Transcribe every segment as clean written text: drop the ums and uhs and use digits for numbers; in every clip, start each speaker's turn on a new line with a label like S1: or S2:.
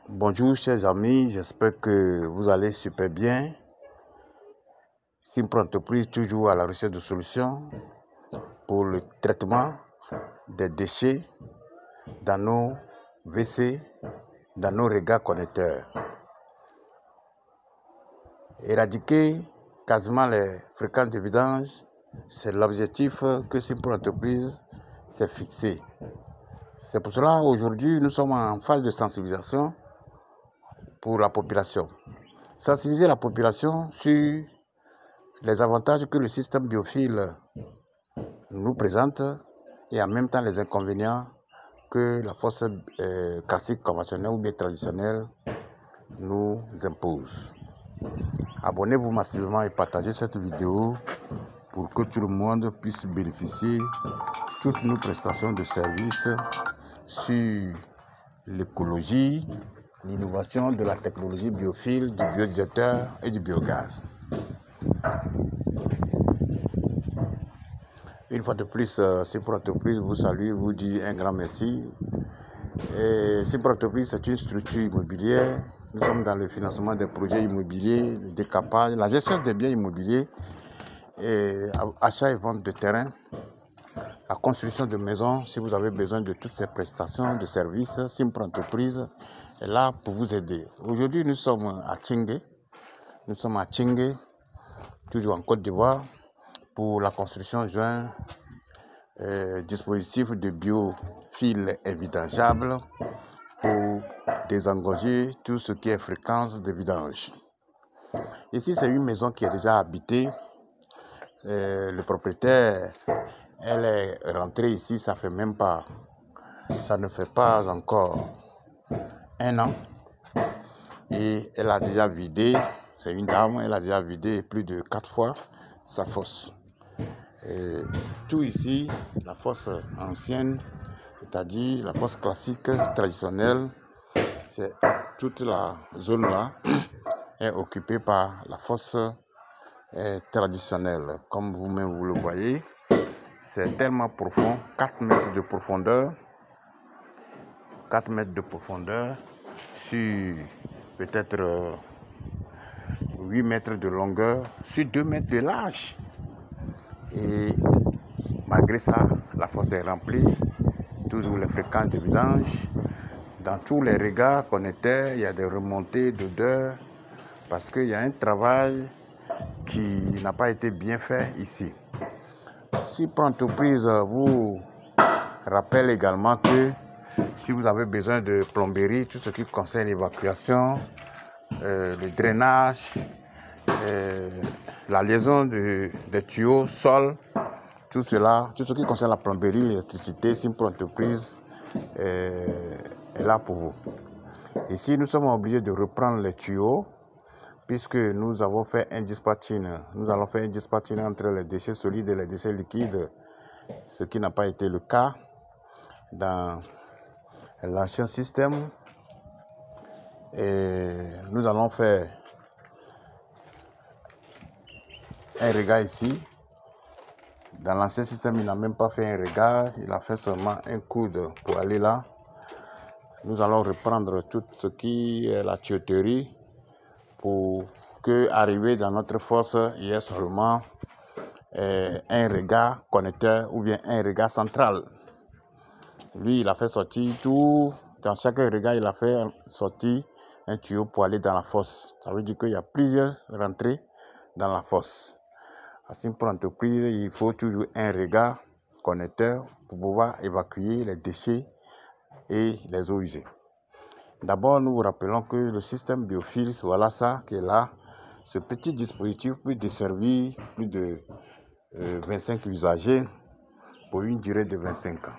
S1: Bonjour chers amis, j'espère que vous allez super bien. Simpro Entreprise toujours à la recherche de solutions pour le traitement des déchets dans nos WC, dans nos regards connecteurs. Éradiquer quasiment les fréquences de vidange, c'est l'objectif que Simpro Entreprise s'est fixé. C'est pour cela aujourd'hui nous sommes en phase de sensibilisation pour la population. Sensibiliser la population sur les avantages que le système biophile nous présente et en même temps les inconvénients que la fosse classique conventionnelle ou bien traditionnelle nous impose. Abonnez-vous massivement et partagez cette vidéo pour que tout le monde puisse bénéficier de toutes nos prestations de services sur l'écologie, l'innovation de la technologie biophile, du biodigesteur et du biogaz. Une fois de plus, Simpro Entreprise vous salue, vous dit un grand merci. Simpro Entreprise, c'est une structure immobilière. Nous sommes dans le financement des projets immobiliers, le décapage, la gestion des biens immobiliers, et achat et vente de terrain, la construction de maisons. Si vous avez besoin de toutes ces prestations de services, Simpro Entreprise est là pour vous aider. Aujourd'hui, nous sommes à Tchingué. Nous sommes à Tchingué, toujours en Côte d'Ivoire, pour la construction d'un dispositif de biofil évidangeable pour désengorger tout ce qui est fréquence de vidange. Ici, c'est une maison qui est déjà habitée. Le propriétaire, elle est rentrée ici, ça ne fait pas encore un an. Et elle a déjà vidé, c'est une dame, elle a déjà vidé plus de 4 fois sa fosse. Et tout ici, la fosse ancienne, c'est-à-dire la fosse classique traditionnelle, c'est toute la zone là est occupée par la fosse traditionnelle. Comme vous-même vous le voyez, c'est tellement profond, 4 mètres de profondeur, 4 mètres de profondeur sur peut-être 8 mètres de longueur, sur 2 mètres de large. Et malgré ça, la fosse est remplie, toujours les fréquences de vidange. Dans tous les regards connecteurs, il y a des remontées d'odeur parce qu'il y a un travail qui n'a pas été bien fait ici. Simpro Entreprise vous rappelle également que si vous avez besoin de plomberie, tout ce qui concerne l'évacuation, le drainage, la liaison des tuyaux, sol, tout ce qui concerne la plomberie, l'électricité, Simpro Entreprise est là pour vous. Ici, nous sommes obligés de reprendre les tuyaux puisque nous avons fait un dispatching. Nous allons faire un dispatching entre les déchets solides et les déchets liquides, ce qui n'a pas été le cas dans l'ancien système. Et nous allons faire un regard ici. Dans l'ancien système, il n'a même pas fait un regard, il a fait seulement un coude pour aller là. Nous allons reprendre tout ce qui est la tuyauterie pour que, arrivé dans notre fosse, il y ait seulement un regard connecteur ou bien un regard central. Lui, il a fait sortir tout, dans chaque regard, il a fait sortir un tuyau pour aller dans la fosse. Ça veut dire qu'il y a plusieurs rentrées dans la fosse. À Simpro Entreprise, il faut toujours un regard connecteur pour pouvoir évacuer les déchets et les eaux usées. D'abord, nous vous rappelons que le système biophile, voilà ça qui est là. Ce petit dispositif peut desservir plus de 25 usagers pour une durée de 25 ans.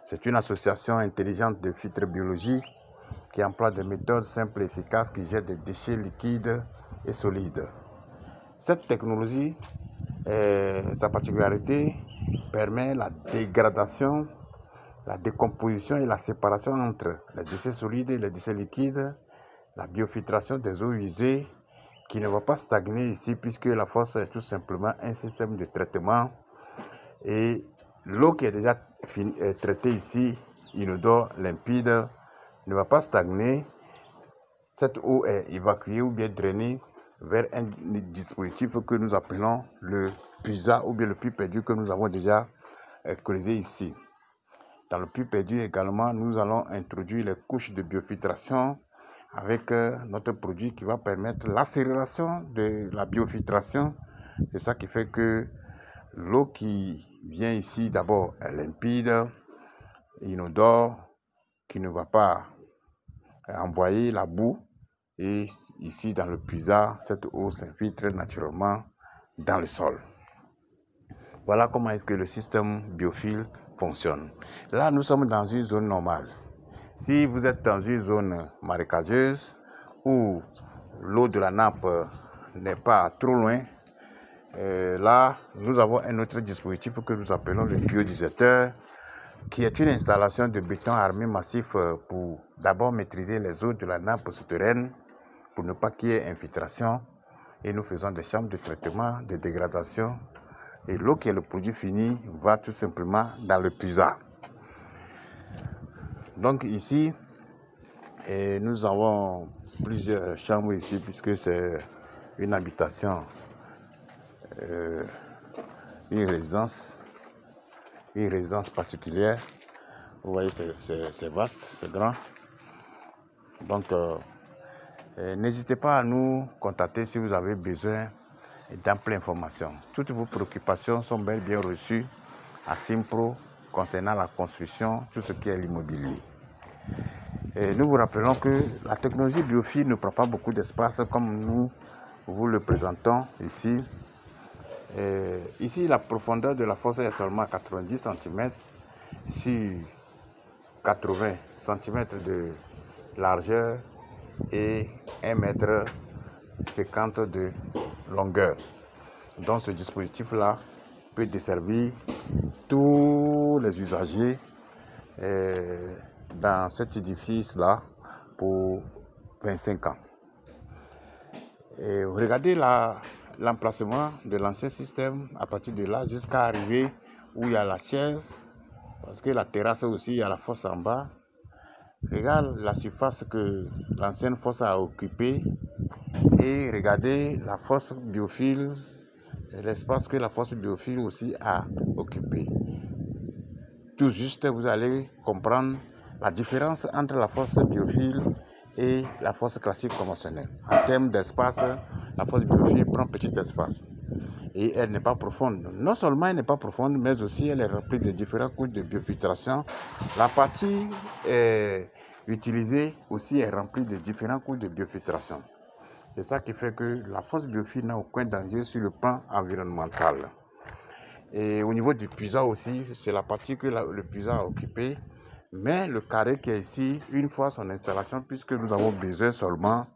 S1: C'est une association intelligente de filtres biologiques qui emploie des méthodes simples et efficaces qui jettent des déchets liquides et solides. Cette technologie, sa particularité, permet la dégradation, la décomposition et la séparation entre les déchets solides et les déchets liquides, la biofiltration des eaux usées qui ne va pas stagner ici puisque la fosse est tout simplement un système de traitement et l'eau qui est déjà traitée ici, inodore, limpide, ne va pas stagner cette eau est évacuée ou bien drainée vers un dispositif que nous appelons le PUSA ou bien le puits perdu que nous avons déjà creusé ici. Dans le puits perdu également, nous allons introduire les couches de biofiltration avec notre produit qui va permettre l'accélération de la biofiltration. C'est ça qui fait que l'eau qui vient ici d'abord est limpide, inodore, qui ne va pas envoyer la boue. Et ici dans le PUSA, cette eau s'infiltre naturellement dans le sol. Voilà comment est-ce que le système biophile fonctionne. Là, nous sommes dans une zone normale. Si vous êtes dans une zone marécageuse où l'eau de la nappe n'est pas trop loin, là, nous avons un autre dispositif que nous appelons le biodigesteur, qui est une installation de béton armé massif pour d'abord maîtriser les eaux de la nappe souterraine pour ne pas qu'il y ait infiltration. Et nous faisons des chambres de traitement, de dégradation. Et l'eau qui est le produit fini va tout simplement dans le PUSA. Donc ici, nous avons plusieurs chambres ici puisque c'est une habitation, une résidence particulière. Vous voyez, c'est vaste, c'est grand. Donc, n'hésitez pas à nous contacter si vous avez besoin d'amples informations. Toutes vos préoccupations sont bel et bien reçues à Simpro concernant la construction, tout ce qui est l'immobilier. Nous vous rappelons que la technologie biophile ne prend pas beaucoup d'espace comme nous vous le présentons ici. Ici, la profondeur de la fosse est seulement 90 cm sur 80 cm de largeur et 1,50 m de longueur. Donc ce dispositif-là peut desservir tous les usagers dans cet édifice-là pour 25 ans. Et regardez l'emplacement de l'ancien système à partir de là jusqu'à arriver où il y a la chaise, parce que la terrasse aussi, il y a la fosse en bas. Regarde la surface que l'ancienne fosse a occupée et regardez la fosse biophile, l'espace que la fosse biophile aussi a occupé. Tout juste, vous allez comprendre la différence entre la fosse biophile et la fosse classique conventionnelle. En termes d'espace, la fosse biophile prend petit espace et elle n'est pas profonde. Non seulement elle n'est pas profonde, mais aussi elle est remplie de différentes couches de biofiltration. La partie utilisée aussi est remplie de différentes couches de biofiltration. C'est ça qui fait que la fosse biophile n'a aucun danger sur le plan environnemental. Et au niveau du PUSA aussi, c'est la partie que le PUSA a occupée. Mais le carré qui est ici, une fois son installation, puisque nous avons besoin seulement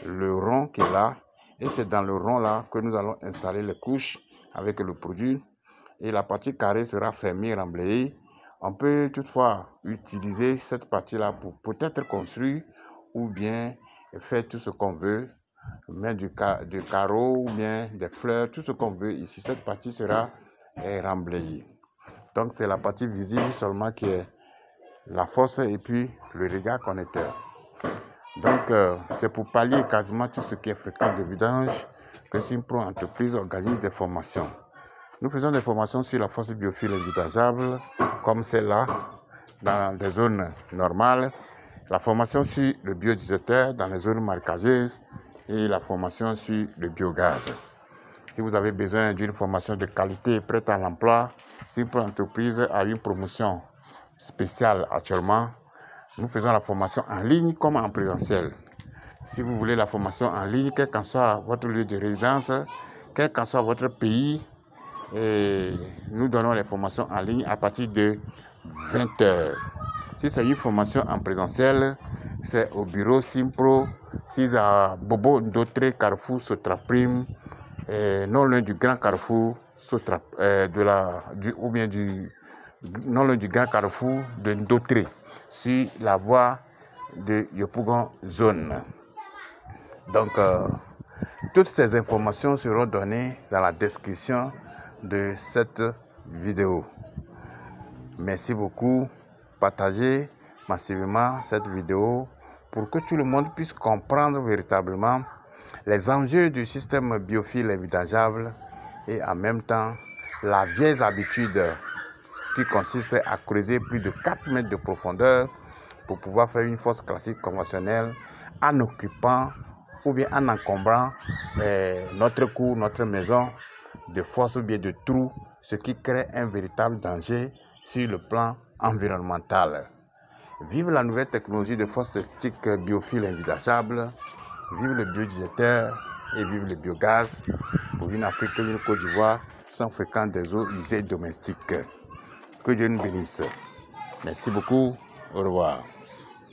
S1: le rond qui est là, et c'est dans le rond là que nous allons installer les couches avec le produit. Et la partie carrée sera fermée, remblayée. On peut toutefois utiliser cette partie-là pour peut-être construire ou bien faire tout ce qu'on veut, mettre du carreau ou bien des fleurs, tout ce qu'on veut ici. Cette partie sera remblayée. Donc c'est la partie visible seulement qui est la fosse et puis le regard connecteur. Donc c'est pour pallier quasiment tout ce qui est fréquence de vidange que Simpro Entreprise organise des formations. Nous faisons des formations sur la fosse biophile vidangeable comme celle-là dans des zones normales, la formation sur le biodigesteur dans les zones marécageuses et la formation sur le biogaz. Si vous avez besoin d'une formation de qualité prête à l'emploi, Simpro Entreprise a une promotion spéciale actuellement. Nous faisons la formation en ligne comme en présentiel. Si vous voulez la formation en ligne, quel qu'en soit votre lieu de résidence, quel qu'en soit votre pays, nous donnons les formations en ligne à partir de 20 h. Si c'est une formation en présentiel, c'est au bureau Simpro, 6 à Bobo Ndotré, Carrefour Sotraprime, non loin du grand carrefour non loin du grand carrefour de Ndotré, sur la voie de Yopougon zone. Donc, toutes ces informations seront données dans la description de cette vidéo. Merci beaucoup. Partagez massivement cette vidéo pour que tout le monde puisse comprendre véritablement les enjeux du système biophile invidageable et en même temps la vieille habitude qui consiste à creuser plus de 4 mètres de profondeur pour pouvoir faire une fosse classique conventionnelle en occupant ou bien en encombrant notre cour, notre maison de fosses ou bien de trous, ce qui crée un véritable danger sur le plan environnemental. Vive la nouvelle technologie de fosse septique biophile invidageable, vive le biodigesteur et vive le biogaz pour une Afrique et une Côte d'Ivoire sans fréquenter des eaux usées domestiques. Que Dieu nous bénisse. Merci beaucoup. Au revoir.